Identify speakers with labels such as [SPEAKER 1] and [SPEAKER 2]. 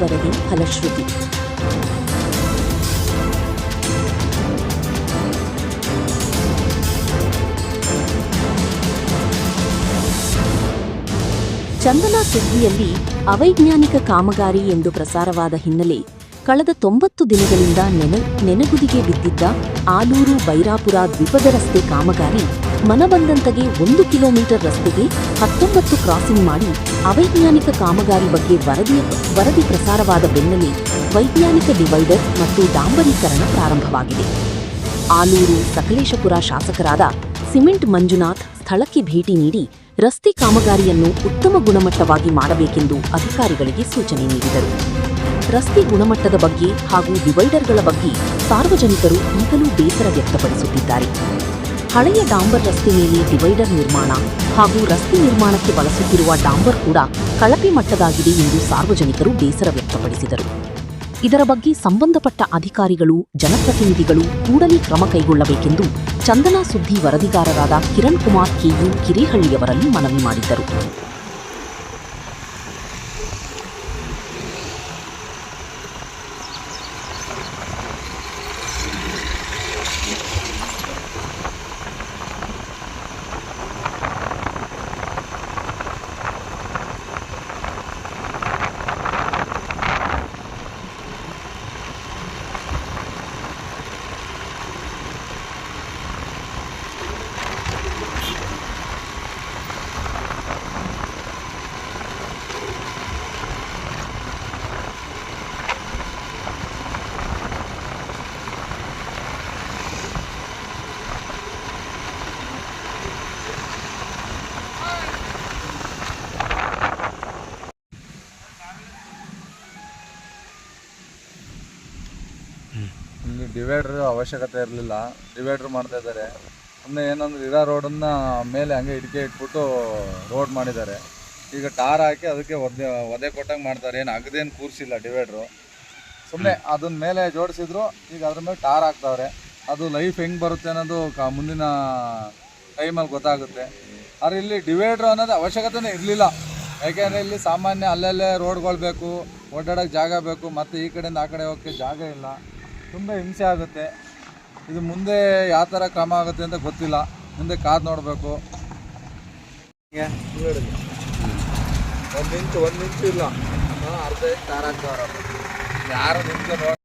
[SPEAKER 1] ವರದಿ ಫಲಶ್ರುತಿ. ಚಂದನ ಸುದ್ದಿಯಲ್ಲಿ ಅವೈಜ್ಞಾನಿಕ ಕಾಮಗಾರಿ ಎಂದು ಪ್ರಸಾರವಾದ ಹಿನ್ನೆಲೆ ಕಳೆದ 90 ದಿನಗಳಿಂದ ನೆನೆಗುದಿಗೆ ಬಿದ್ದಿದ್ದ ಆಲೂರು ಬೈರಾಪುರ ದ್ವಿಪಥ ರಸ್ತೆ ಕಾಮಗಾರಿ ಮನಬಂದಂತೆಗೆ 1 ಕಿಲೋಮೀಟರ್ ರಸ್ತೆಗೆ 19 ಕ್ರಾಸಿಂಗ್ ಮಾಡಿ ಅವೈಜ್ಞಾನಿಕ ಕಾಮಗಾರಿ ಬಗ್ಗೆ ವರದಿ ಪ್ರಸಾರವಾದ ಬೆನ್ನಲ್ಲೇ ವೈಜ್ಞಾನಿಕ ಡಿವೈಡರ್ ಮತ್ತು ಡಾಂಬರೀಕರಣ ಪ್ರಾರಂಭವಾಗಿದೆ. ಆಲೂರು ಸಕಲೇಶಪುರ ಶಾಸಕರಾದ ಸಿಮೆಂಟ್ ಮಂಜುನಾಥ್ ಸ್ಥಳಕ್ಕೆ ಭೇಟಿ ನೀಡಿ ರಸ್ತೆ ಕಾಮಗಾರಿಯನ್ನು ಉತ್ತಮ ಗುಣಮಟ್ಟವಾಗಿ ಮಾಡಬೇಕೆಂದು ಅಧಿಕಾರಿಗಳಿಗೆ ಸೂಚನೆ ನೀಡಿದರು. ರಸ್ತೆ ಗುಣಮಟ್ಟದ ಬಗ್ಗೆ ಹಾಗೂ ಡಿವೈಡರ್ಗಳ ಬಗ್ಗೆ ಸಾರ್ವಜನಿಕರು ಈಗಲೂ ಬೇಸರ ವ್ಯಕ್ತಪಡಿಸುತ್ತಿದ್ದಾರೆ. ಹಳೆಯ ಡಾಂಬರ್ ರಸ್ತೆ ಮೇಲೆ ಡಿವೈಡರ್ ನಿರ್ಮಾಣ ಹಾಗೂ ರಸ್ತೆ ನಿರ್ಮಾಣಕ್ಕೆ ಬಳಸುತ್ತಿರುವ ಡಾಂಬರ್ ಕೂಡ ಕಳಪೆ ಮಟ್ಟದಾಗಿದೆ ಎಂದು ಸಾರ್ವಜನಿಕರು ಬೇಸರ ವ್ಯಕ್ತಪಡಿಸಿದರು. ಇದರ ಬಗ್ಗೆ ಸಂಬಂಧಪಟ್ಟ ಅಧಿಕಾರಿಗಳು, ಜನಪ್ರತಿನಿಧಿಗಳು ಕೂಡಲೇ ಕ್ರಮ ಕೈಗೊಳ್ಳಬೇಕೆಂದು ಚಂದನ ಸುದ್ದಿ ವರದಿಗಾರರಾದ ಕಿರಣ್ ಕುಮಾರ್ ಕೆಯು ಕಿರೇಹಳ್ಳಿಯವರಲ್ಲಿ ಮನವಿ ಮಾಡಿದ್ದರು.
[SPEAKER 2] ಇಲ್ಲಿ ಡಿವೈಡ್ರ್ ಅವಶ್ಯಕತೆ ಇರಲಿಲ್ಲ, ಡಿವೈಡ್ರ್ ಮಾಡ್ತಾ ಇದ್ದಾರೆ. ಸುಮ್ಮನೆ ಏನಂದ್ರೆ ಇರೋ ರೋಡನ್ನು ಮೇಲೆ ಹಂಗೆ ಇಟ್ಬಿಟ್ಟು ರೋಡ್ ಮಾಡಿದ್ದಾರೆ. ಈಗ ಟಾರ್ ಹಾಕಿ ಅದಕ್ಕೆ ಒದೆ ಕೊಟ್ಟಂಗೆ ಮಾಡ್ತಾರೆ. ಏನು ಅಗದೇನು ಕೂರಿಸಿಲ್ಲ ಡಿವೈಡ್ರು, ಸುಮ್ಮನೆ ಅದನ್ನ ಮೇಲೆ ಜೋಡಿಸಿದ್ರು. ಈಗ ಅದ್ರ ಮೇಲೆ ಟಾರ್ ಹಾಕ್ತಾವ್ರೆ. ಅದು ಲೈಫ್ ಹೆಂಗೆ ಬರುತ್ತೆ ಅನ್ನೋದು ಮುಂದಿನ ಟೈಮಲ್ಲಿ ಗೊತ್ತಾಗುತ್ತೆ. ಆದರೆ ಇಲ್ಲಿ ಡಿವೈಡ್ರು ಅನ್ನೋದು ಅವಶ್ಯಕತೆನೇ ಇರಲಿಲ್ಲ. ಯಾಕೆಂದರೆ ಇಲ್ಲಿ ಸಾಮಾನ್ಯ ಅಲ್ಲಲ್ಲೇ ರೋಡ್ಗಳು ಬೇಕು, ಓಡಾಡೋಕ್ಕೆ ಜಾಗ ಬೇಕು, ಮತ್ತು ಈ ಕಡೆಯಿಂದ ಆ ಕಡೆ ಹೋಗೋಕ್ಕೆ ಜಾಗ ಇಲ್ಲ. ತುಂಬ ಹಿಂಸೆ ಆಗುತ್ತೆ. ಇದು ಮುಂದೆ ಯಾವ ಥರ ಕ್ರಮ ಆಗುತ್ತೆ ಅಂತ ಗೊತ್ತಿಲ್ಲ, ಮುಂದೆ ಕಾದು ನೋಡಬೇಕು. ಒಂದು ಇಂಚು ಇಲ್ಲ, ಅರ್ಧ ಇಂಚು ಟಾರ್ ಹಾಕ್ತವ್ರ. ಯಾರು ನಿಂತು